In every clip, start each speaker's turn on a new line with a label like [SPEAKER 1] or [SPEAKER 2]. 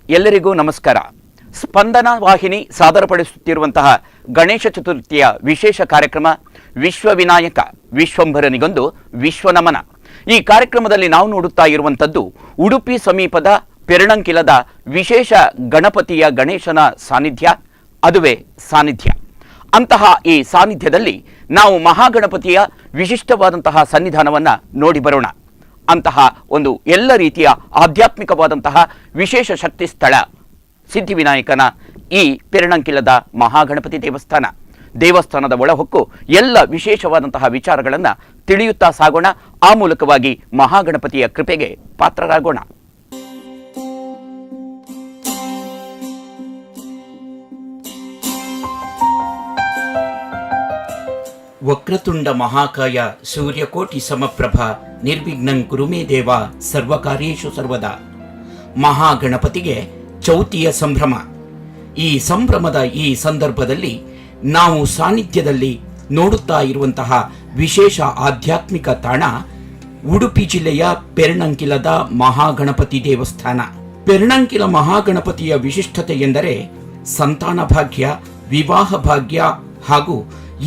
[SPEAKER 1] ಎಲ್ಲರಿಗೂ ನಮಸ್ಕಾರ. ಸ್ಪಂದನ ವಾಹಿನಿ ಸಾದರಪಡಿಸುತ್ತಿರುವಂತಹ ಗಣೇಶ ಚತುರ್ಥಿಯ ವಿಶೇಷ ಕಾರ್ಯಕ್ರಮ ವಿಶ್ವವಿನಾಯಕ ವಿಶ್ವಂಭರನಿಗೊಂದು ವಿಶ್ವನಮನ. ಈ ಕಾರ್ಯಕ್ರಮದಲ್ಲಿ ನಾವು ನೋಡುತ್ತಾ ಇರುವಂಥದ್ದು ಉಡುಪಿ ಸಮೀಪದ ಪೆರ್ಣಂಕಿಲದ ವಿಶೇಷ ಗಣಪತಿಯ ಗಣೇಶನ ಸಾನ್ನಿಧ್ಯ, ಅದುವೇ ಸಾನ್ನಿಧ್ಯ. ಅಂತಹ ಈ ಸಾನ್ನಿಧ್ಯದಲ್ಲಿ ನಾವು ಮಹಾಗಣಪತಿಯ ವಿಶಿಷ್ಟವಾದಂತಹ ಸನ್ನಿಧಾನವನ್ನು ನೋಡಿ ಬರೋಣ. ಅಂತಹ ಒಂದು ಎಲ್ಲ ರೀತಿಯ ಆಧ್ಯಾತ್ಮಿಕವಾದಂತಹ ವಿಶೇಷ ಶಕ್ತಿ ಸ್ಥಳ ಸಿದ್ಧಿವಿನಾಯಕನ ಈ ಪೆರ್ಣಂಕಿಲದ ಮಹಾಗಣಪತಿ ದೇವಸ್ಥಾನದ ಒಳಹೊಕ್ಕು ಎಲ್ಲ ವಿಶೇಷವಾದಂತಹ ವಿಚಾರಗಳನ್ನು ತಿಳಿಯುತ್ತಾ ಸಾಗೋಣ. ಆ ಮೂಲಕವಾಗಿ ಮಹಾಗಣಪತಿಯ ಕೃಪೆಗೆ ಪಾತ್ರರಾಗೋಣ. ವಕ್ರತುಂಡ ಮಹಾಕಾಯ ಸೂರ್ಯಕೋಟಿ ಸಮಪ್ರಭ ನಿರ್ವಿಘ್ನಂ ಕುರು ಮೇ ದೇವ ಸರ್ವಕಾರ್ಯೇಷು ಸರ್ವದಾ. ಮಹಾಗಣಪತಿಗೆ ಚೌತಿಯ ಸಂಭ್ರಮ. ಈ ಸಂಭ್ರಮದ ಈ ಸಂದರ್ಭದಲ್ಲಿ ನಾವು ಸಾನ್ನಿಧ್ಯದಲ್ಲಿ ನೋಡುತ್ತಾ ಇರುವಂತಹ ವಿಶೇಷ ಆಧ್ಯಾತ್ಮಿಕ ತಾಣ ಉಡುಪಿ ಜಿಲ್ಲೆಯ ಪೆರ್ಣಂಕಿಲದ ಮಹಾಗಣಪತಿ ದೇವಸ್ಥಾನ. ಪೆರ್ಣಂಕಿಲ ಮಹಾಗಣಪತಿಯ ವಿಶಿಷ್ಟತೆ ಎಂದರೆ ಸಂತಾನ ಭಾಗ್ಯ, ವಿವಾಹ ಭಾಗ್ಯ ಹಾಗೂ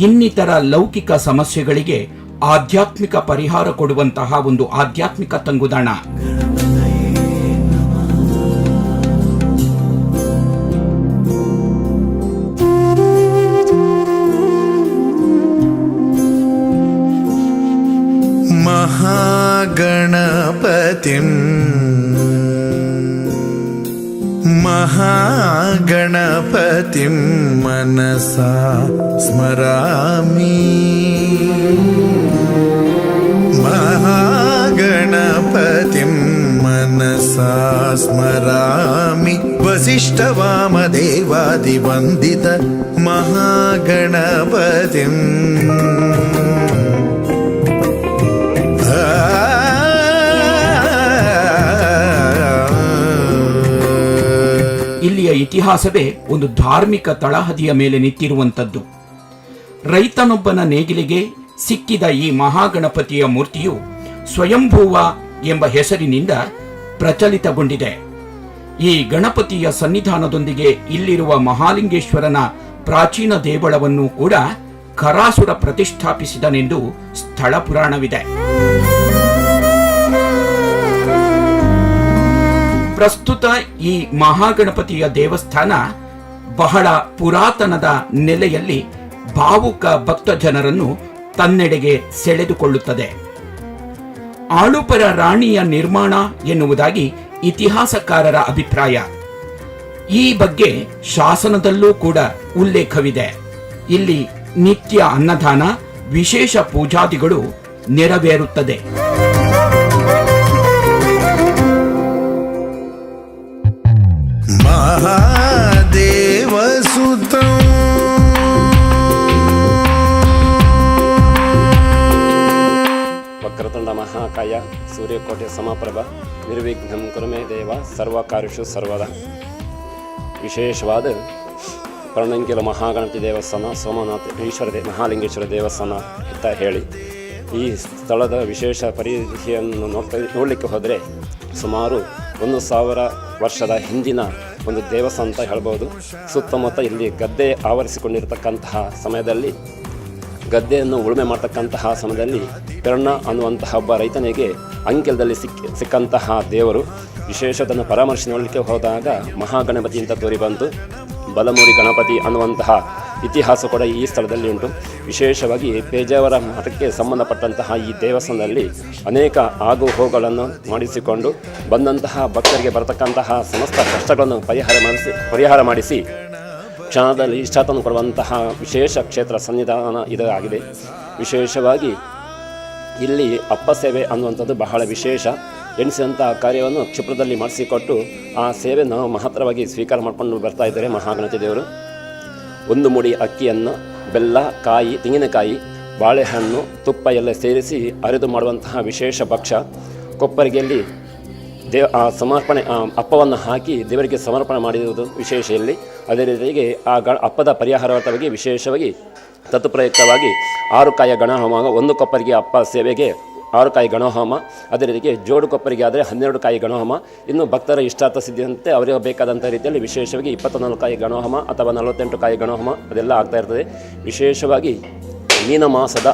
[SPEAKER 1] ಇನ್ನಿತರ ಲೌಕಿಕ ಸಮಸ್ಯೆಗಳಿಗೆ ಆಧ್ಯಾತ್ಮಿಕ ಪರಿಹಾರ ಕೊಡುವಂತಹ ಒಂದು ಆಧ್ಯಾತ್ಮಿಕ ತಂಗುದಾಣ.
[SPEAKER 2] ಮಹಾಗಣಪತಿಂ ಮನಸಾ ಸ್ಮರಾಮಿ. ಮಹಾಗಣಪತಿಂ ಮನಸಾ ಸ್ಮರಾಮಿ. ವಸಿಷ್ಠವಾಮದೇವಾದಿವಂದಿತ ಮಹಾಗಣಪತಿಂ.
[SPEAKER 1] ಇಲ್ಲಿಯ ಇತಿಹಾಸವೇ ಒಂದು ಧಾರ್ಮಿಕ ತಳಹದಿಯ ಮೇಲೆ ನಿಂತಿರುವಂಥದ್ದು. ರೈತನೊಬ್ಬನ ನೇಗಿಲಿಗೆ ಸಿಕ್ಕಿದ ಈ ಮಹಾಗಣಪತಿಯ ಮೂರ್ತಿಯು ಸ್ವಯಂಭೂವ ಎಂಬ ಹೆಸರಿನಿಂದ ಪ್ರಚಲಿತಗೊಂಡಿದೆ. ಈ ಗಣಪತಿಯ ಸನ್ನಿಧಾನದೊಂದಿಗೆ ಇಲ್ಲಿರುವ ಮಹಾಲಿಂಗೇಶ್ವರನ ಪ್ರಾಚೀನ ದೇವಳವನ್ನು ಕೂಡ ಖರಾಸುರ ಪ್ರತಿಷ್ಠಾಪಿಸಿದನೆಂದು ಸ್ಥಳ ಪುರಾಣವಿದೆ. ಪ್ರಸ್ತುತ ಈ ಮಹಾಗಣಪತಿಯ ದೇವಸ್ಥಾನ ಬಹಳ ಪುರಾತನದ ನೆಲೆಯಲ್ಲಿ ಭಾವುಕ ಭಕ್ತ ಜನರನ್ನು ತನ್ನೆಡೆಗೆ ಸೆಳೆದುಕೊಳ್ಳುತ್ತದೆ. ಆಳುಪರ ರಾಣಿಯ ನಿರ್ಮಾಣ ಎನ್ನುವುದಾಗಿ ಇತಿಹಾಸಕಾರರ ಅಭಿಪ್ರಾಯ. ಈ ಬಗ್ಗೆ ಶಾಸನದಲ್ಲೂ ಕೂಡ ಉಲ್ಲೇಖವಿದೆ. ಇಲ್ಲಿ ನಿತ್ಯ ಅನ್ನದಾನ, ವಿಶೇಷ ಪೂಜಾದಿಗಳು ನೆರವೇರುತ್ತದೆ.
[SPEAKER 2] ಮಹಾದೇವಸುತಂ
[SPEAKER 3] ವಕ್ರತುಂಡ ಮಹಾಕಾಯ ಸೂರ್ಯಕೋಟಿ ಸಮಪ್ರಭ ನಿರ್ವಿಘ್ನಂ ಕುರು ಮೇ ದೇವ ಸರ್ವಕಾರ್ಯೇಷು ಸರ್ವದಾ. ವಿಶೇಷವಾದ ಪೆರ್ಣಂಕಿಲ ಮಹಾಗಣಪತಿ ದೇವಸ್ಥಾನ, ಸೋಮನಾಥ ಮಹಾಲಿಂಗೇಶ್ವರ ದೇವಸ್ಥಾನ ಅಂತ ಹೇಳಿ ಈ ಸ್ಥಳದ ವಿಶೇಷ ಪರಿಧಿಯನ್ನು ನೋಡಲಿಕ್ಕೆ ಹೋದರೆ ಸುಮಾರು 1000 ವರ್ಷದ ಹಿಂದಿನ ಒಂದು ದೇವಸ್ಥಾನ ಅಂತ ಹೇಳ್ಬೋದು. ಸುತ್ತಮುತ್ತ ಇಲ್ಲಿ ಗದ್ದೆ ಆವರಿಸಿಕೊಂಡಿರತಕ್ಕಂತಹ ಸಮಯದಲ್ಲಿ, ಗದ್ದೆಯನ್ನು ಉಳುಮೆ ಮಾಡ್ತಕ್ಕಂತಹ ಸಮಯದಲ್ಲಿ ಪೆರ್ಣ ಅನ್ನುವಂತಹ ಒಬ್ಬ ರೈತನಿಗೆ ಅಂಕೆಲದಲ್ಲಿ ಸಿಕ್ಕಂತಹ ದೇವರು. ವಿಶೇಷದನ್ನು ಪರಾಮರ್ಶೆ ನೋಡಲಿಕ್ಕೆ ಹೋದಾಗ ಮಹಾಗಣಪತಿ ಅಂತ ತೋರಿ ಬಂತು. ಬಲಮೂರಿ ಗಣಪತಿ ಅನ್ನುವಂತಹ ಇತಿಹಾಸ ಕೂಡ ಈ ಸ್ಥಳದಲ್ಲಿ ಉಂಟು. ವಿಶೇಷವಾಗಿ ಪೇಜಾವರ ಮಠಕ್ಕೆ ಸಂಬಂಧಪಟ್ಟಂತಹ ಈ ದೇವಸ್ಥಾನದಲ್ಲಿ ಅನೇಕ ಆಗು ಹೋಗುಗಳನ್ನು ಮಾಡಿಸಿಕೊಂಡು ಬಂದಂತಹ ಭಕ್ತರಿಗೆ ಬರತಕ್ಕಂತಹ ಸಮಸ್ತ ಕಷ್ಟಗಳನ್ನು ಪರಿಹಾರ ಮಾಡಿಸಿ ಕ್ಷಣದಲ್ಲಿ ಇಷ್ಟಾತನ್ನು ಕೊಡುವಂತಹ ವಿಶೇಷ ಕ್ಷೇತ್ರ ಸನ್ನಿಧಾನ ಇದಾಗಿದೆ. ವಿಶೇಷವಾಗಿ ಇಲ್ಲಿ ಅಪ್ಪ ಸೇವೆ ಅನ್ನುವಂಥದ್ದು ಬಹಳ ವಿಶೇಷ ಎನಿಸಿದಂತಹ ಕಾರ್ಯವನ್ನು ಕ್ಷಿಪ್ರದಲ್ಲಿ ಮಾಡಿಸಿಕೊಟ್ಟು ಆ ಸೇವೆಯನ್ನು ಮಹತ್ತರವಾಗಿ ಸ್ವೀಕಾರ ಮಾಡಿಕೊಂಡು ಬರ್ತಾ ಇದ್ದಾರೆ ಮಹಾಗಣಪತಿ ದೇವರು. 1 ಮುಡಿ ಅಕ್ಕಿಯನ್ನು, ಬೆಲ್ಲ, ಕಾಯಿ, ತೆಂಗಿನಕಾಯಿ, ಬಾಳೆಹಣ್ಣು, ತುಪ್ಪ ಎಲ್ಲ ಸೇರಿಸಿ ಅರೆದು ಮಾಡುವಂತಹ ವಿಶೇಷ ಭಕ್ಷ್ಯ. ಕೊಪ್ಪರಿಗೆಯಲ್ಲಿ ಸಮರ್ಪಣೆ ಅಪ್ಪವನ್ನು ಹಾಕಿ ದೇವರಿಗೆ ಸಮರ್ಪಣೆ ಮಾಡಿರುವುದು ವಿಶೇಷ ಇಲ್ಲಿ. ಅದೇ ರೀತಿಯಾಗಿ ಆ ಅಪ್ಪದ ಪರಿಹಾರಾರ್ಥವಾಗಿ ವಿಶೇಷವಾಗಿ ತತ್ಪ್ರಯುಕ್ತವಾಗಿ 6 ಕಾಯ ಗಣ ಹೋಮ, 1 ಕೊಪ್ಪರಿಗೆ ಅಪ್ಪ ಸೇವೆಗೆ 6 ಕಾಯಿ ಗಣಹೋಮ, ಅದೇ ರೀತಿಗೆ ಜೋಡು ಕೊಪ್ಪರಿಗೆ ಆದರೆ 12 ಕಾಯಿ ಗಣಹೋಮ, ಇನ್ನು ಭಕ್ತರ ಇಷ್ಟಾರ್ಥ ಸಿದ್ಧಿಯಂತೆ ಅವರಿಗೆ ಬೇಕಾದಂಥ ರೀತಿಯಲ್ಲಿ ವಿಶೇಷವಾಗಿ 24 ಕಾಯಿ ಗಣಹೋಮ ಅಥವಾ 48 ಕಾಯಿ ಗಣಹೋಮ ಅದೆಲ್ಲ ಆಗ್ತಾ ಇರ್ತದೆ. ವಿಶೇಷವಾಗಿ ಮೀನ ಮಾಸದ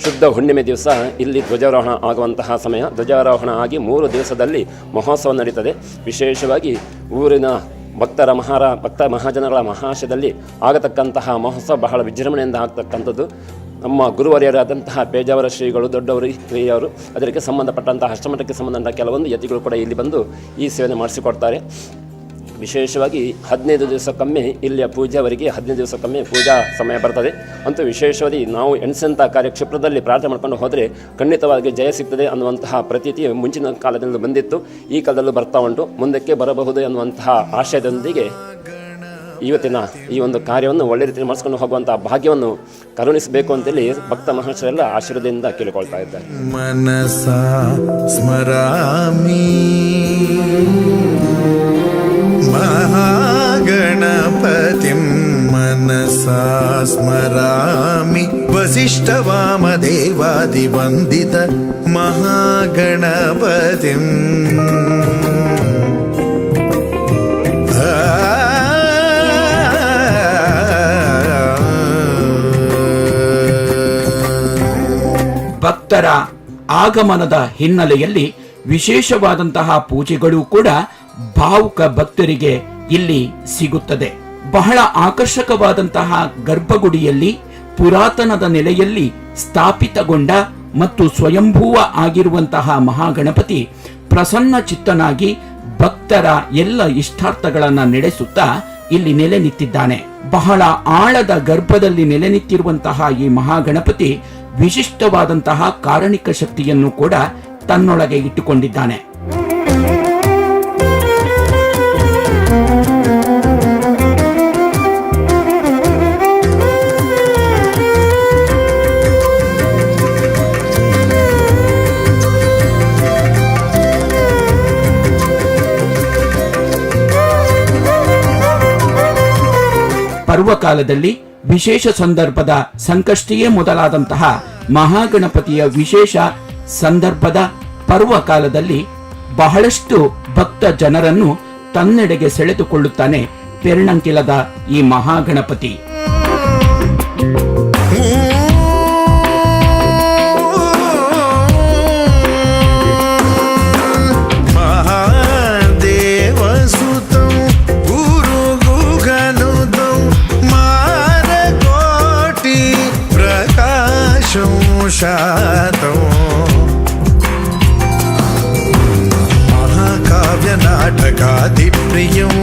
[SPEAKER 3] ಶುದ್ಧ ಹುಣ್ಣಿಮೆ ದಿವಸ ಇಲ್ಲಿ ಧ್ವಜಾರೋಹಣ ಆಗುವಂತಹ ಸಮಯ. ಧ್ವಜಾರೋಹಣ ಆಗಿ 3 ದಿವಸದಲ್ಲಿ ಮಹೋತ್ಸವ ನಡೀತದೆ. ವಿಶೇಷವಾಗಿ ಊರಿನ ಭಕ್ತ ಮಹಾಜನಗಳ ಮಹಾಶಯದಲ್ಲಿ ಆಗತಕ್ಕಂತಹ ಮಹೋತ್ಸವ ಬಹಳ ವಿಜೃಂಭಣೆಯಿಂದ ಆಗ್ತಕ್ಕಂಥದ್ದು. ನಮ್ಮ ಗುರುವರ್ಯರಾದಂತಹ ಪೇಜಾವರ ಶ್ರೀಗಳು, ದೊಡ್ಡವರು, ಹಿರಿಯವರು, ಅದಕ್ಕೆ ಸಂಬಂಧಪಟ್ಟಂತಹ ಅಷ್ಟಮಠಕ್ಕೆ ಸಂಬಂಧಪಟ್ಟ ಕೆಲವೊಂದು ಯತಿಗಳು ಕೂಡ ಇಲ್ಲಿ ಬಂದು ಈ ಸೇವೆ ಮಾಡಿಸಿಕೊಡ್ತಾರೆ. ವಿಶೇಷವಾಗಿ 15 ದಿವಸಕ್ಕೊಮ್ಮೆ ಇಲ್ಲಿಯ ಪೂಜೆಯವರಿಗೆ 15 ದಿವಸಕ್ಕೊಮ್ಮೆ ಪೂಜಾ ಸಮಯ ಬರ್ತದೆ. ಅಂತೂ ವಿಶೇಷವಾಗಿ ನಾವು ಎಣಿಸಂಥ ಕಾರ್ಯಕ್ಷೇತ್ರದಲ್ಲಿ ಪ್ರಾರ್ಥನೆ ಮಾಡ್ಕೊಂಡು ಹೋದರೆ ಖಂಡಿತವಾಗಿ ಜಯ ಸಿಗ್ತದೆ ಅನ್ನುವಂತಹ ಪ್ರತೀತಿ ಮುಂಚಿನ ಕಾಲದಿಂದ ಬಂದಿತ್ತು, ಈ ಕಾಲದಲ್ಲೂ ಬರ್ತಾ ಉಂಟು, ಮುಂದಕ್ಕೆ ಬರಬಹುದು ಅನ್ನುವಂತಹ ಆಶಯದೊಂದಿಗೆ ಇವತ್ತಿನ ಈ ಒಂದು ಕಾರ್ಯವನ್ನು ಒಳ್ಳೆ ರೀತಿಯಲ್ಲಿ ಮಾಡಿಸ್ಕೊಂಡು ಹೋಗುವಂತಹ ಭಾಗ್ಯವನ್ನು ಕರುಣಿಸಬೇಕು ಅಂತೇಳಿ ಭಕ್ತ ಮಹಾಶಯರೆಲ್ಲ ಆಶೀರ್ವಾದದಿಂದ ಕೇಳಿಕೊಳ್ತಾ ಇದ್ದಾರೆ.
[SPEAKER 2] ಮನಸಾ ಸ್ಮರಾಮಿ ಮಹಾಗಣಪತಿಂ ಮನಸಾ ಸ್ಮರಾಮಿ ವಸಿಷ್ಠವಾಮದೇವಾದಿವಂದಿತ ಮಹಾಗಣಪತಿಂ
[SPEAKER 1] ಭಕ್ತರ ಆಗಮನದ ಹಿನ್ನೆಲೆಯಲ್ಲಿ ವಿಶೇಷವಾದಂತಹ ಪೂಜೆಗಳು ಕೂಡ ಭಾವುಕ ಭಕ್ತರಿಗೆ ಇಲ್ಲಿ ಸಿಗುತ್ತದೆ. ಬಹಳ ಆಕರ್ಷಕವಾದಂತಹ ಗರ್ಭಗುಡಿಯಲ್ಲಿ ಪುರಾತನದ ನೆಲೆಯಲ್ಲಿ ಸ್ಥಾಪಿತಗೊಂಡ ಮತ್ತು ಸ್ವಯಂಭೂವ ಆಗಿರುವಂತಹ ಮಹಾಗಣಪತಿ ಪ್ರಸನ್ನ ಚಿತ್ತನಾಗಿ ಭಕ್ತರ ಎಲ್ಲ ಇಷ್ಟಾರ್ಥಗಳನ್ನ ನಡೆಸುತ್ತಾ ಇಲ್ಲಿ ನೆಲೆ ನಿಂತಿದ್ದಾನೆ. ಬಹಳ ಆಳದ ಗರ್ಭದಲ್ಲಿ ನೆಲೆ ನಿಂತಿರುವಂತಹ ಈ ಮಹಾಗಣಪತಿ ವಿಶಿಷ್ಟವಾದಂತಹ ಕಾರಣಿಕ ಶಕ್ತಿಯನ್ನು ಕೂಡ ತನ್ನೊಳಗೆ ಇಟ್ಟುಕೊಂಡಿದ್ದಾನೆ. ಪರ್ವಕಾಲದಲ್ಲಿ ವಿಶೇಷ ಸಂದರ್ಭದ ಸಂಕಷ್ಟಿಯೇ ಮೊದಲಾದಂತಹ ಮಹಾಗಣಪತಿಯ ವಿಶೇಷ ಸಂದರ್ಭದ ಪರ್ವಕಾಲದಲ್ಲಿ ಬಹಳಷ್ಟು ಭಕ್ತ ಜನರನ್ನು ತನ್ನೆಡೆಗೆ ಸೆಳೆದುಕೊಳ್ಳುತ್ತಾನೆ ಪೆರ್ಣಂಕಿಲದ ಈ ಮಹಾಗಣಪತಿ.
[SPEAKER 2] ಮಹಾಕಾವ್ಯ ನಾಟಕಾದಿಪ್ರಿಯಂ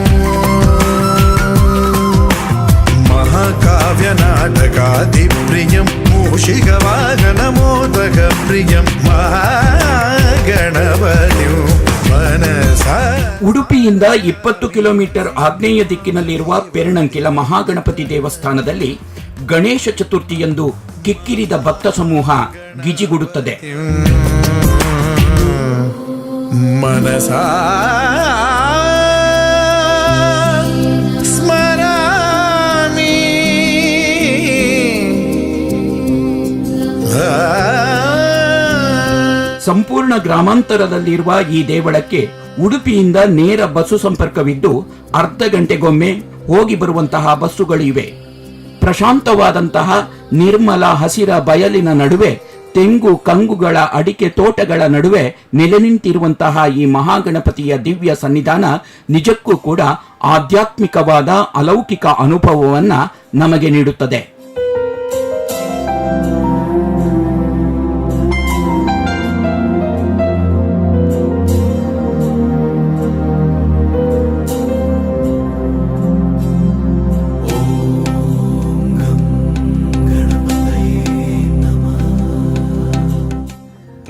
[SPEAKER 2] ಮಹಾಕಾವ್ಯ ನಾಟಕಾದಿಪ್ರಿಯಂ ಮೂಷಿಕವಾಹನ ಮೋದಕ ಪ್ರಿಯಂ ಮಹಾಗಣಪತಿಂ ಮನಸಾ.
[SPEAKER 1] ಉಡುಪಿಯಿಂದ 20 ಕಿಲೋಮೀಟರ್ ಆಗ್ನೇಯ ದಿಕ್ಕಿನಲ್ಲಿರುವ ಪೆರ್ಣಂಕಿಲ ಮಹಾಗಣಪತಿ ದೇವಸ್ಥಾನದಲ್ಲಿ ಗಣೇಶ ಚತುರ್ಥಿಯಂದು ಕಿಕ್ಕಿರಿದ ಭಕ್ತ ಸಮೂಹ ಗಿಜಿಗುಡುತ್ತದೆ.
[SPEAKER 2] ಮನಸಾ ಸ್ಮರಾಮಿ
[SPEAKER 1] ಸಂಪೂರ್ಣ ಗ್ರಾಮಾಂತರದಲ್ಲಿರುವ ಈ ದೇವಳಕ್ಕೆ ಉಡುಪಿಯಿಂದ ನೇರ ಬಸ್ಸು ಸಂಪರ್ಕವಿದ್ದು ಅರ್ಧ ಗಂಟೆಗೊಮ್ಮೆ ಹೋಗಿ ಬರುವಂತಹ ಬಸ್ಸುಗಳಿವೆ. ಪ್ರಶಾಂತವಾದಂತಹ ನಿರ್ಮಲ ಹಸಿರ ಬಯಲಿನ ನಡುವೆ ತೆಂಗು ಕಂಗುಗಳ ಅಡಿಕೆ ತೋಟಗಳ ನಡುವೆ ನೆಲೆ ನಿಂತಿರುವಂತಹ ಈ ಮಹಾಗಣಪತಿಯ ದಿವ್ಯ ಸನ್ನಿಧಾನ ನಿಜಕ್ಕೂ ಕೂಡ ಆಧ್ಯಾತ್ಮಿಕವಾದ ಅಲೌಕಿಕ ಅನುಭವವನ್ನ ನಮಗೆ ನೀಡುತ್ತದೆ.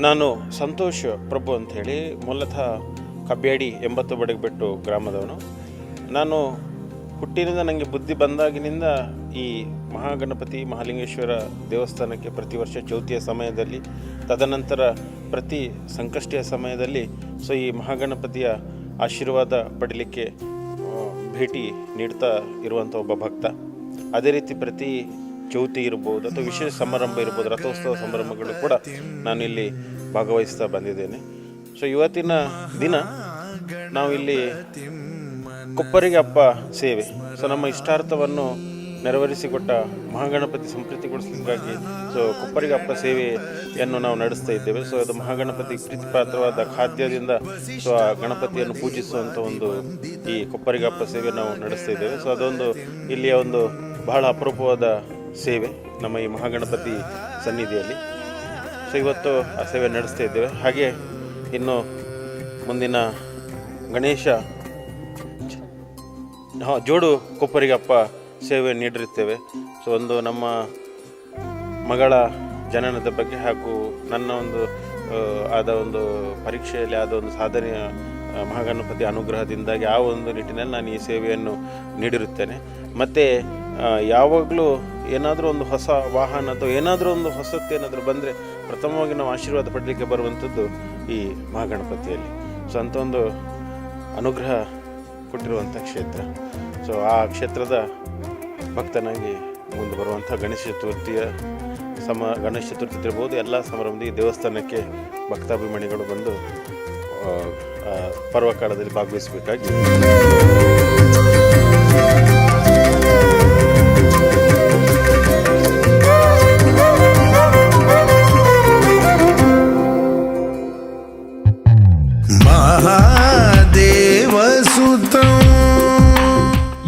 [SPEAKER 4] ನಾನು ಸಂತೋಷ್ ಪ್ರಭು ಅಂಥೇಳಿ ಮೂಲತಃ ಕಬ್ಬ್ಯಾಡಿ 80 ಬಡಗಬೆಟ್ಟು ಗ್ರಾಮದವನು. ನಾನು ಹುಟ್ಟಿನಿಂದ ನನಗೆ ಬುದ್ಧಿ ಬಂದಾಗಿನಿಂದ ಈ ಮಹಾಗಣಪತಿ ಮಹಾಲಿಂಗೇಶ್ವರ ದೇವಸ್ಥಾನಕ್ಕೆ ಪ್ರತಿ ವರ್ಷ ಚೌತಿಯ ಸಮಯದಲ್ಲಿ, ತದನಂತರ ಪ್ರತಿ ಸಂಕಷ್ಟಿಯ ಸಮಯದಲ್ಲಿ ಈ ಮಹಾಗಣಪತಿಯ ಆಶೀರ್ವಾದ ಪಡೀಲಿಕ್ಕೆ ಭೇಟಿ ನೀಡ್ತಾ ಇರುವಂಥ ಒಬ್ಬ ಭಕ್ತ. ಅದೇ ರೀತಿ ಪ್ರತಿ ಚೌತಿ ಇರ್ಬೋದು ಅಥವಾ ವಿಶೇಷ ಸಮಾರಂಭ ಇರ್ಬೋದು, ರಥೋತ್ಸವ ಸಮಾರಂಭಗಳು ಕೂಡ ನಾನು ಇಲ್ಲಿ ಭಾಗವಹಿಸ್ತಾ ಬಂದಿದ್ದೇನೆ. ಸೊ ಇವತ್ತಿನ ದಿನ ನಾವು ಇಲ್ಲಿ ಕೊಪ್ಪರಿಗೆ ಅಪ್ಪ ಸೇವೆ, ಸೊ ನಮ್ಮ ಇಷ್ಟಾರ್ಥವನ್ನು ನೆರವೇರಿಸಿಕೊಟ್ಟ ಮಹಾಗಣಪತಿ ಸಂಪ್ರೀತಿಗೊಳಿಸಲಿಕ್ಕಾಗಿ ಸೊ ಕೊಪ್ಪರಿಗೆ ಅಪ್ಪ ಸೇವೆಯನ್ನು ನಾವು ನಡೆಸ್ತಾ ಇದ್ದೇವೆ. ಸೊ ಅದು ಮಹಾಗಣಪತಿ ಪ್ರೀತಿಪಾತ್ರವಾದ ಖಾದ್ಯದಿಂದ ಸೊ ಆ ಗಣಪತಿಯನ್ನು ಪೂಜಿಸುವಂಥ ಒಂದು ಈ ಕೊಪ್ಪರಿಗೆ ಅಪ್ಪ ಸೇವೆ ನಾವು ನಡೆಸ್ತಾ ಇದ್ದೇವೆ. ಸೊ ಅದೊಂದು ಇಲ್ಲಿಯ ಒಂದು ಬಹಳ ಅಪರೂಪವಾದ ಸೇವೆ ನಮ್ಮ ಈ ಮಹಾಗಣಪತಿ ಸನ್ನಿಧಿಯಲ್ಲಿ. ಸೊ ಇವತ್ತು ಆ ಸೇವೆ ನಡೆಸ್ತಾ ಇದ್ದೇವೆ. ಹಾಗೆ ಇನ್ನು ಮುಂದಿನ ಗಣೇಶ ಜೋಡು ಕೊಪ್ಪರಿಗೆ ಅಪ್ಪ ಸೇವೆ ನೀಡಿರುತ್ತೇವೆ. ಸೊ ಒಂದು ನಮ್ಮ ಮಗಳ ಜನನದ ಬಗ್ಗೆ ಹಾಗೂ ನನ್ನ ಒಂದು ಆದ ಒಂದು ಪರೀಕ್ಷೆಯಲ್ಲಿ ಆದ ಒಂದು ಸಾಧನೆಯ ಮಹಾಗಣಪತಿ ಅನುಗ್ರಹದಿಂದಾಗಿ ಆ ಒಂದು ನಿಟ್ಟಿನಲ್ಲಿ ನಾನು ಈ ಸೇವೆಯನ್ನು ನೀಡಿರುತ್ತೇನೆ. ಮತ್ತು ಯಾವಾಗಲೂ ಏನಾದರೂ ಒಂದು ಹೊಸ ವಾಹನ ಅಥವಾ ಏನಾದರೂ ಒಂದು ಹೊಸತ್ತು ಏನಾದರೂ ಬಂದರೆ ಪ್ರಥಮವಾಗಿ ನಾವು ಆಶೀರ್ವಾದ ಪಡಲಿಕ್ಕೆ ಬರುವಂಥದ್ದು ಈ ಮಹಾಗಣಪತಿಯಲ್ಲಿ. ಸೊ ಅಂಥ ಒಂದು ಅನುಗ್ರಹ ಕೊಟ್ಟಿರುವಂಥ ಕ್ಷೇತ್ರ. ಸೊ ಆ ಕ್ಷೇತ್ರದ ಭಕ್ತನಾಗಿ ಮುಂದೆ ಬರುವಂಥ ಗಣೇಶ ಚತುರ್ಥಿ ಇರ್ಬೋದು, ಎಲ್ಲ ಸಮಾರಂಭದಲ್ಲಿ ದೇವಸ್ಥಾನಕ್ಕೆ ಭಕ್ತಾಭಿಮಾನಿಗಳು ಬಂದು ಪರ್ವಕಾಲದಲ್ಲಿ ಭಾಗವಹಿಸಬೇಕಾಗಿ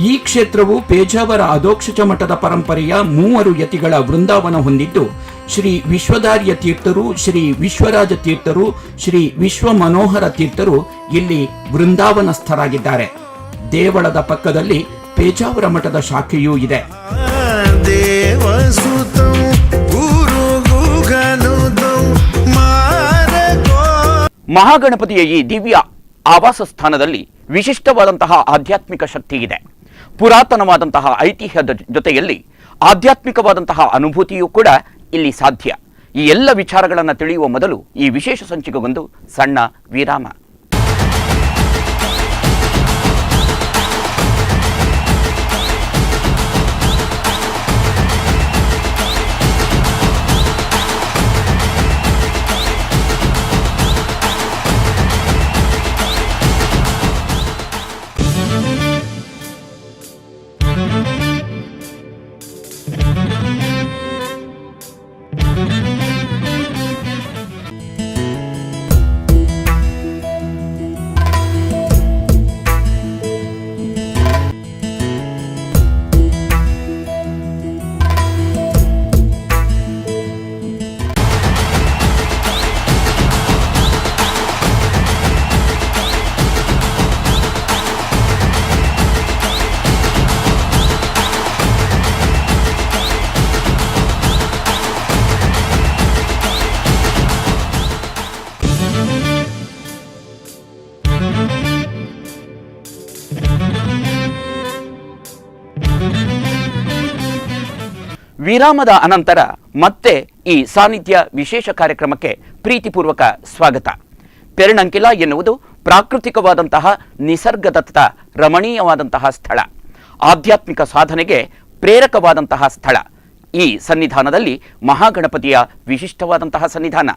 [SPEAKER 1] ಈ ಕ್ಷೇತ್ರವು ಪೇಜಾವರ ಅಧೋಕ್ಷಜ ಮಠದ ಪರಂಪರೆಯ 3 ಯತಿಗಳ ವೃಂದಾವನ ಹೊಂದಿದ್ದು, ಶ್ರೀ ವಿಶ್ವದಾರ್ಯ ತೀರ್ಥರು, ಶ್ರೀ ವಿಶ್ವರಾಜ ತೀರ್ಥರು, ಶ್ರೀ ವಿಶ್ವ ಮನೋಹರ ತೀರ್ಥರು ಇಲ್ಲಿ ವೃಂದಾವನಸ್ಥರಾಗಿದ್ದಾರೆ. ದೇವಳದ ಪಕ್ಕದಲ್ಲಿ ಪೇಜಾವರ ಮಠದ ಶಾಖೆಯೂ ಇದೆ.
[SPEAKER 5] ಮಹಾಗಣಪತಿಯ ಈ ದಿವ್ಯ ಆವಾಸ ಸ್ಥಾನದಲ್ಲಿ ವಿಶಿಷ್ಟವಾದಂತಹ ಆಧ್ಯಾತ್ಮಿಕ ಶಕ್ತಿ ಇದೆ. ಪುರಾತನವಾದಂತಹ ಐತಿಹ್ಯದ ಜೊತೆಯಲ್ಲಿ ಆಧ್ಯಾತ್ಮಿಕವಾದಂತಹ ಅನುಭೂತಿಯೂ ಕೂಡ ಇಲ್ಲಿ ಸಾಧ್ಯ. ಈ ಎಲ್ಲ ವಿಚಾರಗಳನ್ನು ತಿಳಿಯುವ ಮೊದಲು ಈ ವಿಶೇಷ ಸಂಚಿಕೆಗೊಂದು ಸಣ್ಣ ವಿರಾಮ. ವಿರಾಮದ ಅನಂತರ ಮತ್ತೆ ಈ ಸಾನ್ನಿಧ್ಯ ವಿಶೇಷ ಕಾರ್ಯಕ್ರಮಕ್ಕೆ ಪ್ರೀತಿಪೂರ್ವಕ ಸ್ವಾಗತ. ಪೆರ್ಣಂಕಿಲ ಎನ್ನುವುದು ಪ್ರಾಕೃತಿಕವಾದಂತಹ ನಿಸರ್ಗದತ್ತ ರಮಣೀಯವಾದಂತಹ ಸ್ಥಳ, ಆಧ್ಯಾತ್ಮಿಕ ಸಾಧನೆಗೆ ಪ್ರೇರಕವಾದಂತಹ ಸ್ಥಳ. ಈ ಸನ್ನಿಧಾನದಲ್ಲಿ ಮಹಾಗಣಪತಿಯ ವಿಶಿಷ್ಟವಾದಂತಹ ಸನ್ನಿಧಾನ,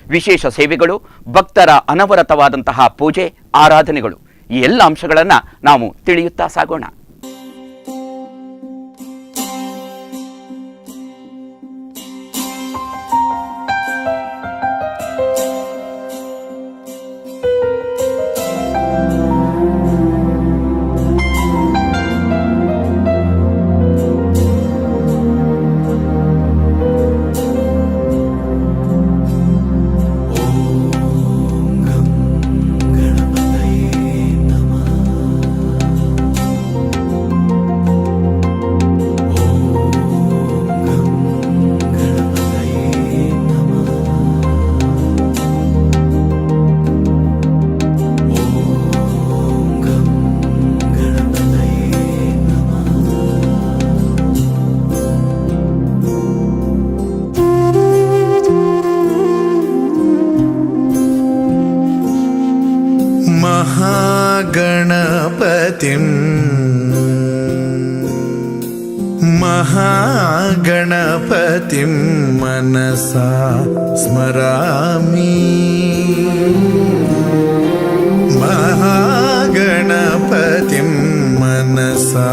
[SPEAKER 5] ವಿಶೇಷ ಸೇವೆಗಳು, ಭಕ್ತರ ಅನವರತವಾದಂತಹ ಪೂಜೆ ಆರಾಧನೆಗಳು, ಈ ಎಲ್ಲ ಅಂಶಗಳನ್ನು ನಾವು ತಿಳಿಯುತ್ತಾ ಸಾಗೋಣ.
[SPEAKER 2] महागणपतिं महागणपतिं मनसा स्मरामि महागणपतिं मनसा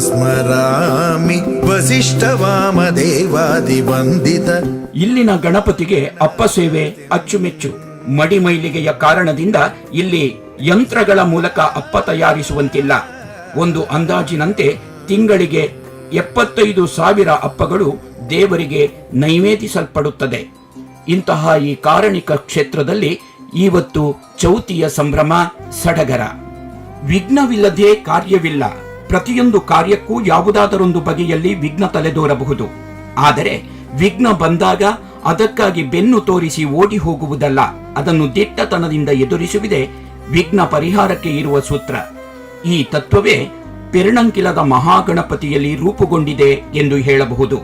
[SPEAKER 2] स्मरामि वसिष्ठवामदेवादिवन्दित
[SPEAKER 1] ಇಲ್ಲಿನ ಗಣಪತಿಗೆ ಅಪ್ಪ ಸೇವೆ ಅಚ್ಚುಮೆಚ್ಚು. ಮಡಿಮೈಲಿಗೆಯ ಕಾರಣದಿಂದ ಇಲ್ಲಿ ಯಂತ್ರಗಳ ಮೂಲಕ ಅಪ್ಪ ತಯಾರಿಸುವಂತಿಲ್ಲ. ಒಂದು ಅಂದಾಜಿನಂತೆ ತಿಂಗಳಿಗೆ 75,000 ಅಪ್ಪಗಳು ದೇವರಿಗೆ ನೈವೇದಿಸಲ್ಪಡುತ್ತದೆ. ಇಂತಹ ಈ ಕಾರಣಿಕ ಕ್ಷೇತ್ರದಲ್ಲಿ ಇವತ್ತು ಚೌತಿಯ ಸಂಭ್ರಮ ಸಡಗರ. ವಿಘ್ನವಿಲ್ಲದೆ ಕಾರ್ಯವಿಲ್ಲ. ಪ್ರತಿಯೊಂದು ಕಾರ್ಯಕ್ಕೂ ಯಾವುದಾದರೊಂದು ಬಗೆಯಲ್ಲಿ ವಿಘ್ನ ತಲೆದೋರಬಹುದು. ಆದರೆ ವಿಘ್ನ ಬಂದಾಗ ಅದಕ್ಕಾಗಿ ಬೆನ್ನು ತೋರಿಸಿ ಓಡಿ ಹೋಗುವುದಲ್ಲ, ಅದನ್ನು ದಿಟ್ಟತನದಿಂದ ಎದುರಿಸುವುದೇ ವಿಘ್ನ ಪರಿಹಾರಕ್ಕೆ ಇರುವ ಸೂತ್ರ. ಈ ತತ್ವವೇ ಪೆರ್ಣಂಕಿಲದ ಮಹಾಗಣಪತಿಯಲ್ಲಿ ರೂಪುಗೊಂಡಿದೆ ಎಂದು ಹೇಳಬಹುದು.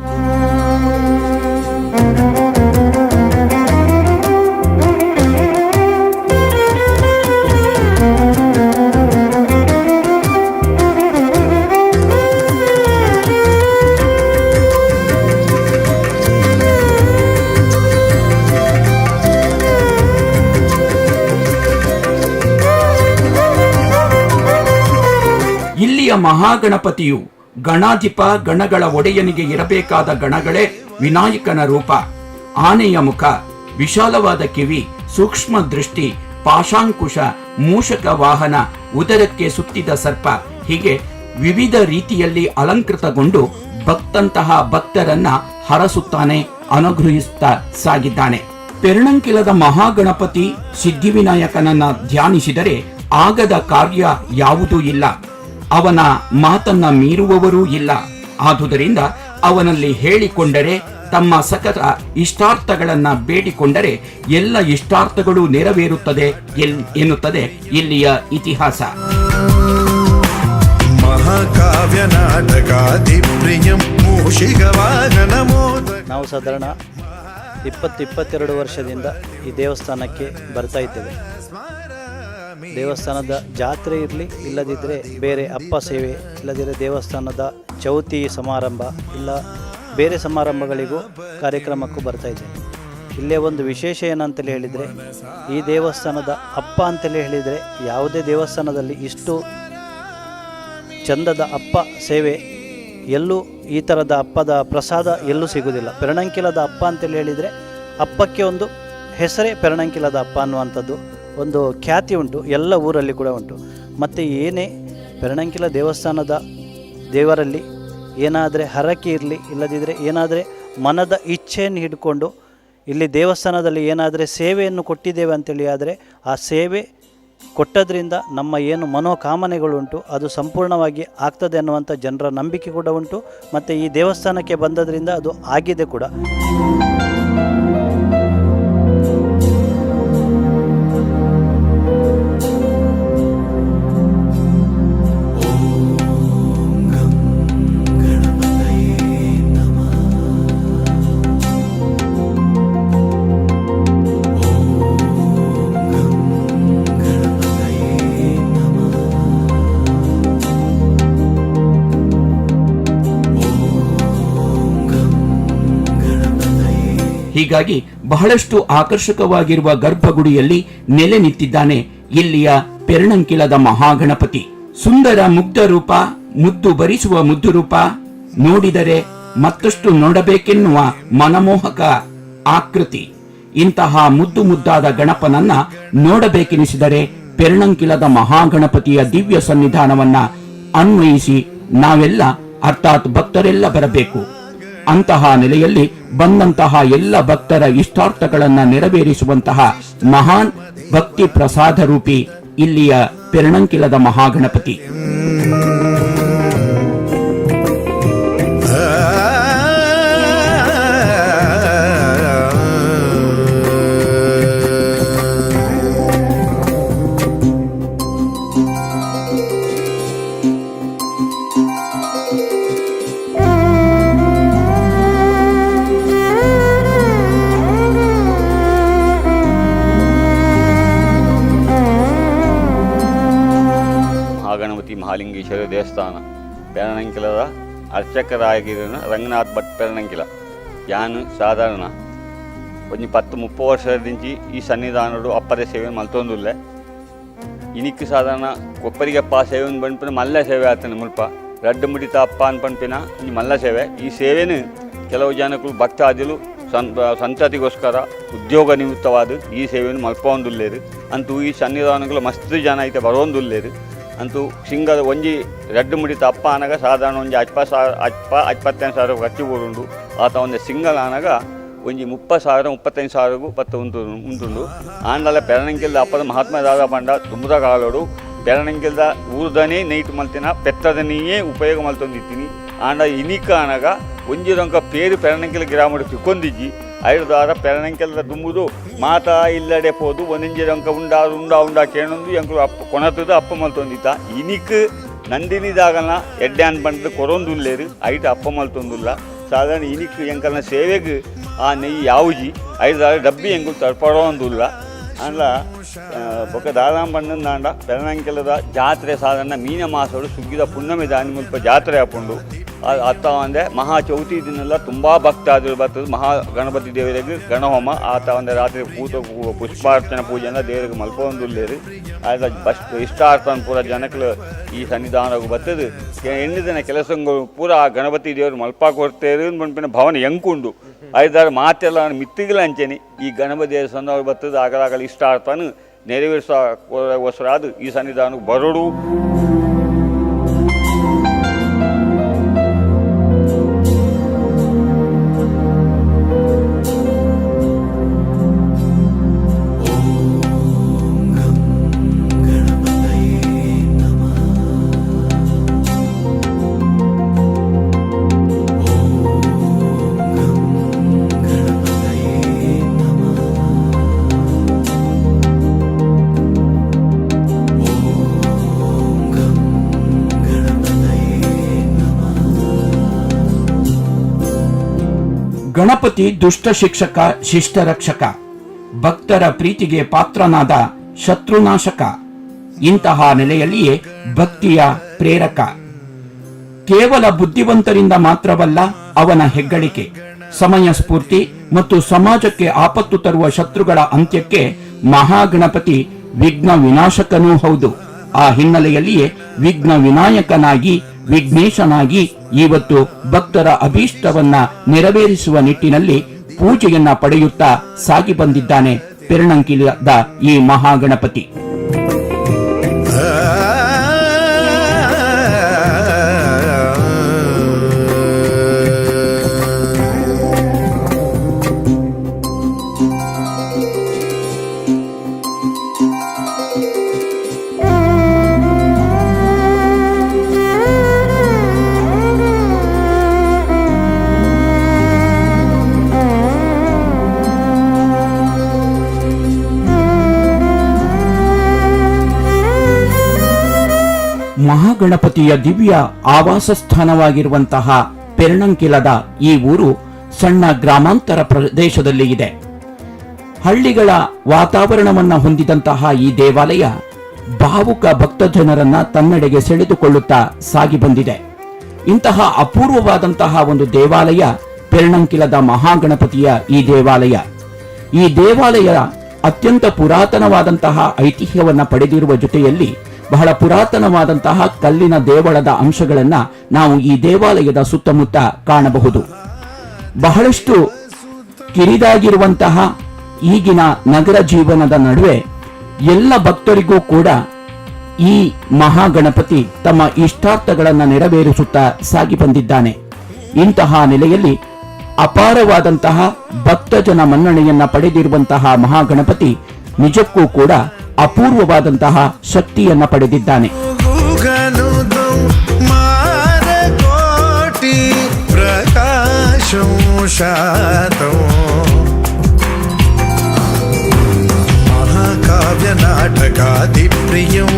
[SPEAKER 1] ಇಲ್ಲಿಯ ಮಹಾಗಣಪತಿಯು ಗಣಾಧಿಪ ಗಣಗಳ ಒಡೆಯನಿಗೆ ಇರಬೇಕಾದ ಗಣಗಳೇ ವಿನಾಯಕನ ರೂಪ. ಆನೆಯ ಮುಖ, ವಿಶಾಲವಾದ ಕಿವಿ, ಸೂಕ್ಷ್ಮ ದೃಷ್ಟಿ, ಪಾಶಾಂಕುಶ, ಮೂಷಕ ವಾಹನ, ಉದರಕ್ಕೆ ಸುತ್ತಿದ ಸರ್ಪ, ಹೀಗೆ ವಿವಿಧ ರೀತಿಯಲ್ಲಿ ಅಲಂಕೃತಗೊಂಡು ಭಕ್ತರನ್ನ ಹರಸುತ್ತಾನೆ, ಅನುಗ್ರಹಿಸುತ್ತಾ ಸಾಗಿದ್ದಾನೆ. ಪೆರ್ಣಂಕಿಲದ ಮಹಾಗಣಪತಿ ಸಿದ್ಧಿವಿನಾಯಕನನ್ನ ಧ್ಯಾನಿಸಿದರೆ ಆಗದ ಕಾರ್ಯ ಯಾವುದೂ ಇಲ್ಲ. ಅವನ ಮಾತನ್ನ ಮೀರುವವರೂ ಇಲ್ಲ. ಆದುದರಿಂದ ಅವನಲ್ಲಿ ಹೇಳಿಕೊಂಡರೆ, ತಮ್ಮ ಸಕಲ ಇಷ್ಟಾರ್ಥಗಳನ್ನ ಬೇಡಿಕೊಂಡರೆ ಎಲ್ಲ ಇಷ್ಟಾರ್ಥಗಳು ನೆರವೇರುತ್ತದೆ ಎನ್ನುತ್ತದೆ ಇಲ್ಲಿಯ ಇತಿಹಾಸ.
[SPEAKER 2] ಮಹಾಕಾವ್ಯ ನಾಟಕಾದಿಪ್ರಿಯಂ ಮೂಷಿಕವಾಹನ ಮೋದಕ.
[SPEAKER 6] ನಾವು ಸಾಧಾರಣ 22 ವರ್ಷದಿಂದ ಈ ದೇವಸ್ಥಾನಕ್ಕೆ ಬರ್ತಾ ಇದ್ದೇವೆ. ದೇವಸ್ಥಾನದ ಜಾತ್ರೆ ಇರಲಿ, ಇಲ್ಲದಿದ್ದರೆ ಬೇರೆ ಅಪ್ಪ ಸೇವೆ, ಇಲ್ಲದಿದ್ದರೆ ದೇವಸ್ಥಾನದ ಚೌತಿ ಸಮಾರಂಭ, ಇಲ್ಲ ಬೇರೆ ಸಮಾರಂಭಗಳಿಗೂ ಕಾರ್ಯಕ್ರಮಕ್ಕೂ ಬರ್ತಾ ಇದ್ದೇವೆ. ಇಲ್ಲೇ ಒಂದು ವಿಶೇಷ ಏನಂತಲೇ ಹೇಳಿದರೆ, ಈ ದೇವಸ್ಥಾನದ ಅಪ್ಪ ಅಂತಲೇ ಹೇಳಿದರೆ ಯಾವುದೇ ದೇವಸ್ಥಾನದಲ್ಲಿ ಇಷ್ಟು ಚಂದದ ಅಪ್ಪ ಸೇವೆ ಎಲ್ಲೂ, ಈ ಥರದ ಅಪ್ಪದ ಪ್ರಸಾದ ಎಲ್ಲೂ ಸಿಗುವುದಿಲ್ಲ. ಪೆರ್ಣಂಕಿಲದ ಅಪ್ಪ ಅಂತೇಳಿ ಹೇಳಿದರೆ ಅಪ್ಪಕ್ಕೆ ಒಂದು ಹೆಸರೇ ಪೆರ್ಣಂಕಿಲದ ಅಪ್ಪ ಅನ್ನುವಂಥದ್ದು ಒಂದು ಖ್ಯಾತಿ ಉಂಟು, ಎಲ್ಲ ಊರಲ್ಲಿ ಕೂಡ ಉಂಟು. ಮತ್ತು ಏನೇ ಪೆರ್ಣಂಕಿಲ ದೇವಸ್ಥಾನದ ದೇವರಲ್ಲಿ ಏನಾದರೆ ಹರಕೆ ಇರಲಿ, ಇಲ್ಲದಿದ್ದರೆ ಏನಾದರೆ ಮನದ ಇಚ್ಛೆಯನ್ನು ಹಿಡ್ಕೊಂಡು ಇಲ್ಲಿ ದೇವಸ್ಥಾನದಲ್ಲಿ ಏನಾದರೆ ಸೇವೆಯನ್ನು ಕೊಟ್ಟಿದ್ದೇವೆ ಅಂತೇಳಿ ಆದರೆ ಆ ಸೇವೆ ಕೊಟ್ಟದ್ರಿಂದ ನಮ್ಮ ಏನು ಮನೋಕಾಮನೆಗಳುಂಟು ಅದು ಸಂಪೂರ್ಣವಾಗಿ ಆಗ್ತದೆ ಅನ್ನುವಂಥ ಜನರ ನಂಬಿಕೆ ಕೂಡ ಉಂಟು. ಮತ್ತು ಈ ದೇವಸ್ಥಾನಕ್ಕೆ ಬಂದದ್ರಿಂದ ಅದು ಆಗಿದೆ ಕೂಡ.
[SPEAKER 1] ಹೀಗಾಗಿ ಬಹಳಷ್ಟು ಆಕರ್ಷಕವಾಗಿರುವ ಗರ್ಭಗುಡಿಯಲ್ಲಿ ನೆಲೆ ನಿಂತಿದ್ದಾನೆ ಇಲ್ಲಿಯ ಪೆರ್ಣಂಕಿಲದ ಮಹಾಗಣಪತಿ. ಸುಂದರ ಮುಗ್ಧ ರೂಪ, ಮುದ್ದು ಭರಿಸುವ ಮುದ್ದು ರೂಪ, ನೋಡಿದರೆ ಮತ್ತಷ್ಟು ನೋಡಬೇಕೆನ್ನುವ ಮನಮೋಹಕ ಆಕೃತಿ. ಇಂತಹ ಮುದ್ದು ಮುದ್ದಾದ ಗಣಪನನ್ನ ನೋಡಬೇಕೆನಿಸಿದರೆ ಪೆರ್ಣಂಕಿಲದ ಮಹಾಗಣಪತಿಯ ದಿವ್ಯ ಸನ್ನಿಧಾನವನ್ನ ಅನ್ವಯಿಸಿ ನಾವೆಲ್ಲ, ಅರ್ಥಾತ್ ಭಕ್ತರೆಲ್ಲ ಬರಬೇಕು. ಅಂತಹ ನೆಲೆಯಲ್ಲಿ ಬಂದಂತಹ ಎಲ್ಲ ಭಕ್ತರ ಇಷ್ಟಾರ್ಥಗಳನ್ನ ನೆರವೇರಿಸುವಂತಹ ಮಹಾನ್ ಭಕ್ತಿ ಪ್ರಸಾದ ರೂಪಿ ಇಲ್ಲಿಯ ಪೆರ್ಣಂಕಿಲದ ಮಹಾಗಣಪತಿ.
[SPEAKER 7] ಮಹಾಗಣಪತಿ ಮಹಾಲಿಂಗೇಶ್ವರ ದೇವಸ್ಥಾನ ಪೆರ್ಣಂಕಿಲದ ಅರ್ಚಕರಾಗಿರೋ ರಂಗನಾಥ್ ಭಟ್ ಪೆರ್ನಂಕಿಲ ಯಾನು ಸಾಧಾರಣ ಒಂದು 10-30 ವರ್ಷದಿಂಚಿ ಈ ಸನ್ನಿಧಾನಡು ಅಪ್ಪದ ಸೇವೆ ಮಲ್ತೊಂದುಲ್ಲೆ ಇನಿಕ್ಕೆ ಸಾಧಾರಣ ಕೊಪ್ಪರಿಗಪ್ಪ ಸೇವೆ ಬಂದ್ಪಿನ ಮಲ್ಲ ಸೇವೆ ಆತನ ಮುಲ್ಪ ರಡ್ಡು ಮುಡಿತ ಅಪ್ಪ ಅನ್ಪನ್ಪಿನ ಈ ಮಲ್ಲ ಸೇವೆ ಈ ಸೇವೆನು ಕೆಲವು ಜನಕ್ಕೂ ಭಕ್ತಾದಿಲು ಸಂತತಿಗೋಸ್ಕರ ಉದ್ಯೋಗ ನಿಮಿತ್ತವಾದ ಈ ಸೇವೆಯನ್ನು ಮಲ್ಪೊಂದುಲ್ಲೇರು ಅಂತೂ ಈ ಸನ್ನಿಧಾನಗಳು ಮಸ್ತ್ ಜನ ಐತೆ ಬರೋಂದುಲ್ಲೇರು ಅಂತೂ ಸಿಂಗದ ಒಂಜಿ ರಡ್ಡು ಮುಡಿತ ಅಪ್ಪ ಅನಗ ಸಾಧಾರಣ ಒಂಜಿ 25,000 ಖರ್ಚು ಬರುಂಡು ಆತ ಒಂದು ಸಿಂಗಲ್ ಅನಗ ಒಂಜಿ 30,000-35,000 ಪತ್ತು ಉಂಟುಂಡು ಆಂಡಲ ಪೆರಣಂಕಿಲ್ದ ಅಪ್ಪದ ಮಹಾತ್ಮ ದಾದ ಪಂಡ ತುಂಬದ ಕಾಲೋಡು ಪೆರಣಂಕಿಲ್ದ ಊರ್ದನೇ ನೈಟ್ ಮಲ್ತಿನ ಪೆತ್ತದನೆಯೇ ಉಪಯೋಗ ಮಲ್ತೊಂದಿತ್ತೀನಿ ಆಂಡ ಇನಿಕ ಅನಗ ಒಂಜಿ ರೊಂಕ ಪೇರು ಪೆರಣಂಕಿಲ ಗ್ರಾಮಡು ತಿಕ್ಕೊಂದಿಜ್ಜಿ 5 ದಾರ ಪೆರಣಂಕೆಲ್ದ ದುಂಬುದು ಮಾತಾ ಇಲ್ಲಡೆ ಪೋದು ಒಂದೊಂಜಿ ರೊಂಕ ಉಂಡಾ ಕೇಳೊಂದು ಎಂಕಲು ಅಪ್ಪ ಕೊಣತದ ಅಪ್ಪ ಮಲ್ತೊಂದಿತ್ತ ಇನಿಕ್ ನಂದಿನಿದಾಗನ ಎಡ್ಡ್ಯಾನ್ ಬಂದು ಕೊರೊಂದುಲ್ಲೇರು ಐಟ್ ಅಪ್ಪ ಮಲ್ತೊಂದುಲ್ಲ ಸಾಧಾರಣ ಇನಿಕ್ ಎಂಕಲ್ನ ಸೇವೆಗೆ ಆ ನೆಯ್ಯಿ ಯಾವುಜಿ 5 ದಾರ ಡಬ್ಬಿ ಎಂಕಲು ತಡ್ಪಡೋಂದುಲ್ಲ ಅಂಡ್ಲ ಬೊಕ್ಕ ದಾದಾಂ ಬಂದಂದಾಂಡ ಪೆರಣಂಕೆಲದ ಜಾತ್ರೆ ಸಾಧಾರಣ ಮೀನ ಮಾಸಗಳು ಸುಗ್ಗಿದ ಪುಣ್ಣಮೆ ದಾನಿ ಮುಲ್ಪ ಜಾತ್ರೆ ಹಾಕೊಂಡು ಅತ್ತ ಒಂದೇ ಮಹಾ ಚೌತಿ ದಿನೆಲ್ಲ ತುಂಬ ಭಕ್ತಾದಿಗಳು ಬರ್ತದೆ ಮಹಾ ಗಣಪತಿ ದೇವರಿಗೆ ಗಣಹೋಮ ಆತ ಒಂದೇ ರಾತ್ರಿ ಪುಷ್ಪಾರ್ಚನೆ ಪೂಜೆನ ದೇವರಿಗೆ ಮಲ್ಪೊಂದುಲ್ಲೇರು ಆಯ್ತು ಇಷ್ಟಾರ್ಥನ ಪೂರ ಜನಗಳು ಈ ಸನ್ನಿಧಾನಕ್ಕೆ ಬರ್ತದೆ 8 ದಿನ ಕೆಲಸಗಳು ಪೂರ ಆ ಗಣಪತಿ ದೇವರು ಮಲ್ಪ ಕೊಡ್ತೇರು ಬಂಪಿನ ಭವನ ಎಂಕುಂಡು 5 ಮಾತೆಲ್ಲ ಮಿತ್ತಿಗಳ ಅಂಚೆನೆ ಈ ಗಣಪತಿ ದೇವರ ಸಂದರ್ಭ ಬರ್ತದೆ ಆಗಲಾಗಲಿ ಇಷ್ಟಾರ್ಥನು ನೆರವೇರಿಸೋಸ್ಕರಾದ ಈ ಸನ್ನಿಧಾನಕ್ಕೆ ಬರೋಡು.
[SPEAKER 1] ಗಣಪತಿ ದುಷ್ಟ ಶಿಕ್ಷಕ ಶಿಷ್ಟ ರಕ್ಷಕ, ಭಕ್ತರ ಪ್ರೀತಿಗೆ ಪಾತ್ರನಾದ ಶತ್ರುನಾಶಕ. ಇಂತಹ ನೆಲೆಯಲ್ಲಿಯೇ ಭಕ್ತಿಯ ಪ್ರೇರಕ. ಕೇವಲ ಬುದ್ಧಿವಂತರಿಂದ ಮಾತ್ರವಲ್ಲ ಅವನ ಹೆಗ್ಗಳಿಕೆ. ಸಮಯ ಸ್ಫೂರ್ತಿ ಮತ್ತು ಸಮಾಜಕ್ಕೆ ಆಪತ್ತು ತರುವ ಶತ್ರುಗಳ ಅಂತ್ಯಕ್ಕೆ ಮಹಾಗಣಪತಿ ವಿಘ್ನ ವಿನಾಶಕನೂ ಹೌದು. ಆ ಹಿನ್ನೆಲೆಯಲ್ಲಿಯೇ ವಿಘ್ನ ವಿನಾಯಕನಾಗಿ ವಿಘ್ನೇಶನಾಗಿ ಇವತ್ತು ಭಕ್ತರ ಅಭೀಷ್ಟವನ್ನ ನೆರವೇರಿಸುವ ನಿಟ್ಟಿನಲ್ಲಿ ಪೂಜೆಯನ್ನ ಪಡೆಯುತ್ತಾ ಸಾಗಿ ಬಂದಿದ್ದಾನೆ ಪೆರ್ನಂಕಿಲದ ಈ ಮಹಾಗಣಪತಿ. ಮಹಾಗಣಪತಿಯ ದಿವ್ಯ ಆವಾಸ ಸ್ಥಾನವಾಗಿರುವಂತಹ ಪೆರ್ನಂಕಿಲದ ಈ ಊರು ಸಣ್ಣ ಗ್ರಾಮಾಂತರ ಪ್ರದೇಶದಲ್ಲಿ ಇದೆ. ಹಳ್ಳಿಗಳ ವಾತಾವರಣವನ್ನ ಹೊಂದಿದಂತಹ ಈ ದೇವಾಲಯ ಭಾವುಕ ಭಕ್ತ ಜನರನ್ನ ತನ್ನೆಡೆಗೆ ಸೆಳೆದುಕೊಳ್ಳುತ್ತಾ ಸಾಗಿ ಬಂದಿದೆ. ಇಂತಹ ಅಪೂರ್ವವಾದಂತಹ ಒಂದು ದೇವಾಲಯ ಪೆರ್ನಂಕಿಲದ ಮಹಾಗಣಪತಿಯ ಈ ದೇವಾಲಯ. ಈ ದೇವಾಲಯ ಅತ್ಯಂತ ಪುರಾತನವಾದಂತಹ ಐತಿಹ್ಯವನ್ನ ಪಡೆದಿರುವ ಜೊತೆಯಲ್ಲಿ ಬಹಳ ಪುರಾತನವಾದಂತಹ ಕಲ್ಲಿನ ದೇವಳದ ಅಂಶಗಳನ್ನ ನಾವು ಈ ದೇವಾಲಯದ ಸುತ್ತಮುತ್ತ ಕಾಣಬಹುದು. ಬಹಳಷ್ಟು ಕಿರಿದಾಗಿರುವಂತಹ ಈಗಿನ ನಗರ ಜೀವನದ ನಡುವೆ ಎಲ್ಲ ಭಕ್ತರಿಗೂ ಕೂಡ ಈ ಮಹಾಗಣಪತಿ ತಮ್ಮ ಇಷ್ಟಾರ್ಥಗಳನ್ನು ನೆರವೇರಿಸುತ್ತಾ ಸಾಗಿ ಬಂದಿದ್ದಾನೆ. ಇಂತಹ ನೆಲೆಯಲ್ಲಿ ಅಪಾರವಾದಂತಹ ಭಕ್ತಜನ ಮನ್ನಣೆಯನ್ನ ಪಡೆದಿರುವಂತಹ ಮಹಾಗಣಪತಿ ನಿಜಕ್ಕೂ ಕೂಡ ಅಪೂರ್ವವಾದಂತಹ ಶಕ್ತಿಯನ್ನ ಪಡೆದಿದ್ದಾನೆ.
[SPEAKER 2] ಮಹಾಕಾವ್ಯ ನಾಟಕಾದಿಪ್ರಿಯಂ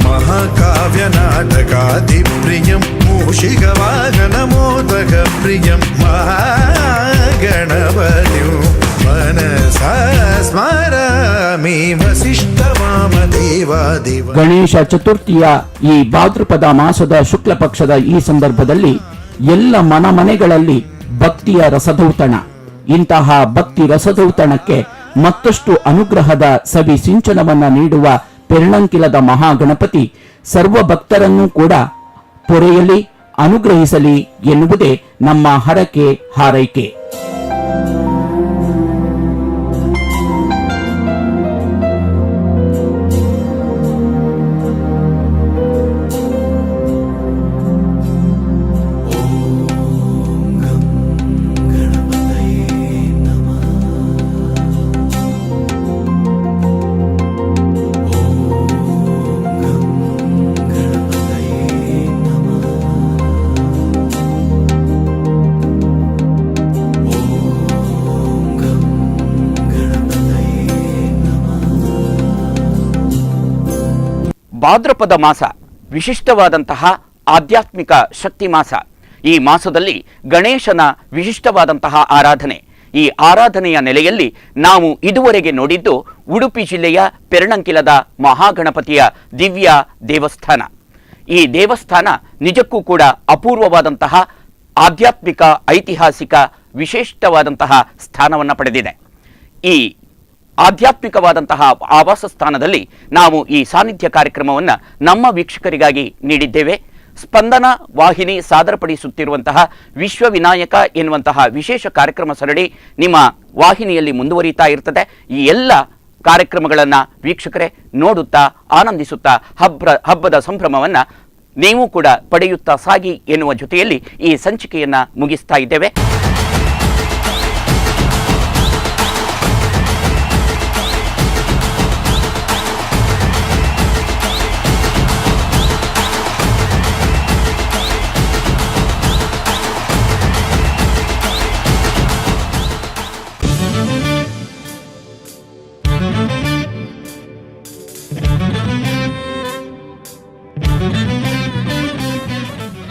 [SPEAKER 2] ಮಹಾಕಾವ್ಯ ನಾಟಕಾದಿಪ್ರಿಯಂ ಮೂಷಿಕವಾಹನ ಮೋದಕ ಪ್ರಿಯಂ ಮಹಾಗಣಪತಿಂ ಮನಸಾ ಸ್ಮರಾಮಿ ವಸಿಷ್ಠ ವಾಮದೇವ ದೇವಾದಿವ
[SPEAKER 1] ಗಣೇಶ ಚತುರ್ಥಿಯ ಈ ಭಾದ್ರಪದ ಮಾಸದ ಶುಕ್ಲ ಪಕ್ಷದ ಈ ಸಂದರ್ಭದಲ್ಲಿ ಎಲ್ಲ ಮನೆಗಳಲ್ಲಿ ಭಕ್ತಿಯ ರಸದೌತಣ. ಇಂತಹ ಭಕ್ತಿ ರಸದೌತಣಕ್ಕೆ ಮತ್ತಷ್ಟು ಅನುಗ್ರಹದ ಸವಿ ಸಿಂಚನವನ್ನ ನೀಡುವ ಪೆರ್ಣಂಕಿಲದ ಮಹಾಗಣಪತಿ ಸರ್ವ ಭಕ್ತರನ್ನೂ ಕೂಡ ಪೊರೆಯಲಿ, ಅನುಗ್ರಹಿಸಲಿ ಎನ್ನುವುದೇ ನಮ್ಮ ಹರಕೆ ಹಾರೈಕೆ.
[SPEAKER 5] ಭಾದ್ರಪದ ಮಾಸ ವಿಶಿಷ್ಟವಾದಂತಹ ಆಧ್ಯಾತ್ಮಿಕ ಶಕ್ತಿ ಮಾಸ. ಈ ಮಾಸದಲ್ಲಿ ಗಣೇಶನ ವಿಶಿಷ್ಟವಾದಂತಹ ಆರಾಧನೆ. ಈ ಆರಾಧನೆಯ ನೆಲೆಯಲ್ಲಿ ನಾವು ಇದುವರೆಗೆ ನೋಡಿದ್ದು ಉಡುಪಿ ಜಿಲ್ಲೆಯ ಪೆರ್ಣಂಕಿಲದ ಮಹಾಗಣಪತಿಯ ದಿವ್ಯ ದೇವಸ್ಥಾನ. ಈ ದೇವಸ್ಥಾನ ನಿಜಕ್ಕೂ ಕೂಡ ಅಪೂರ್ವವಾದಂತಹ ಆಧ್ಯಾತ್ಮಿಕ, ಐತಿಹಾಸಿಕ, ವಿಶಿಷ್ಟವಾದಂತಹ ಸ್ಥಾನವನ್ನು ಪಡೆದಿದೆ. ಈ ಆಧ್ಯಾತ್ಮಿಕವಾದಂತಹ ಆವಾಸ ಸ್ಥಾನದಲ್ಲಿ ನಾವು ಈ ಸಾನ್ನಿಧ್ಯ ಕಾರ್ಯಕ್ರಮವನ್ನು ನಮ್ಮ ವೀಕ್ಷಕರಿಗಾಗಿ ನೀಡಿದ್ದೇವೆ. ಸ್ಪಂದನ ವಾಹಿನಿ ಸಾದರಪಡಿಸುತ್ತಿರುವಂತಹ ವಿಶ್ವವಿನಾಯಕ ಎನ್ನುವಂತಹ ವಿಶೇಷ ಕಾರ್ಯಕ್ರಮ ಸರಣಿ ನಿಮ್ಮ ವಾಹಿನಿಯಲ್ಲಿ ಮುಂದುವರಿತಾ ಇರ್ತದೆ. ಈ ಎಲ್ಲ ಕಾರ್ಯಕ್ರಮಗಳನ್ನು ವೀಕ್ಷಕರೇ ನೋಡುತ್ತಾ ಆನಂದಿಸುತ್ತಾ ಹಬ್ಬದ ಸಂಭ್ರಮವನ್ನು ನೀವು ಕೂಡ ಪಡೆಯುತ್ತಾ ಸಾಗಿ ಎನ್ನುವ ಜೊತೆಯಲ್ಲಿ ಈ ಸಂಚಿಕೆಯನ್ನು ಮುಗಿಸ್ತಾ ಇದ್ದೇವೆ.